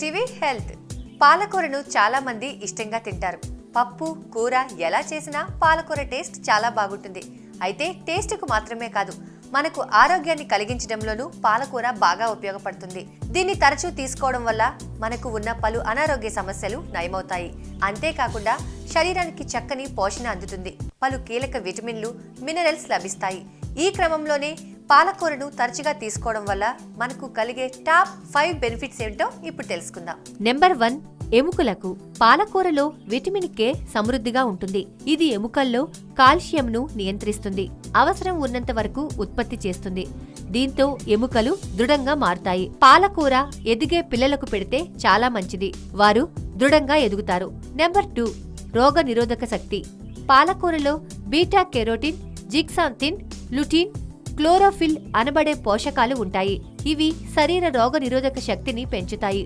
TV health. పాలకూరను చాలా మంది ఇష్టంగా తింటారు. పప్పు, కూర ఎలా చేసినా పాలకూర టేస్ట్ చాలా బాగుంటుంది. అయితే టేస్ట్కు మాత్రమే కాదు, మనకు ఆరోగ్యాన్ని కలిగించడంలోనూ పాలకూర బాగా ఉపయోగపడుతుంది. దీన్ని తరచూ తీసుకోవడం వల్ల మనకు ఉన్న పలు అనారోగ్య సమస్యలు నయమవుతాయి. అంతేకాకుండా శరీరానికి చక్కని పోషణ అందుతుంది. పలు కీలక విటమిన్లు, మినరల్స్ లభిస్తాయి. ఈ క్రమంలోనే పాలకూరను తరచుగా తీసుకోవడం వల్ల మనకు కలిగే టాప్ 5 బెనిఫిట్స్ ఏంటో ఇప్పుడు తెలుసుకుందాం. నెంబర్ 1, ఎముకలకు. పాలకూరలో విటమిన్ కే సమృద్ధిగా ఉంటుంది. ఇది ఎముకల్లో కాల్షియంను నియంత్రిస్తుంది, అవసరం ఉన్నంత వరకు ఉత్పత్తి చేస్తుంది. దీంతో ఎముకలు దృఢంగా మారుతాయి. పాలకూర ఎదిగే పిల్లలకు పెడితే చాలా మంచిది, వారు దృఢంగా ఎదుగుతారు. నెంబర్ 2, రోగ నిరోధక శక్తి. పాలకూరలో బీటా కెరోటిన్, జిక్సాంథిన్, లుటిన్, క్లోరోఫిల్ అనబడే పోషకాలు ఉంటాయి. ఇవి శరీర రోగ నిరోధక శక్తిని పెంచుతాయి.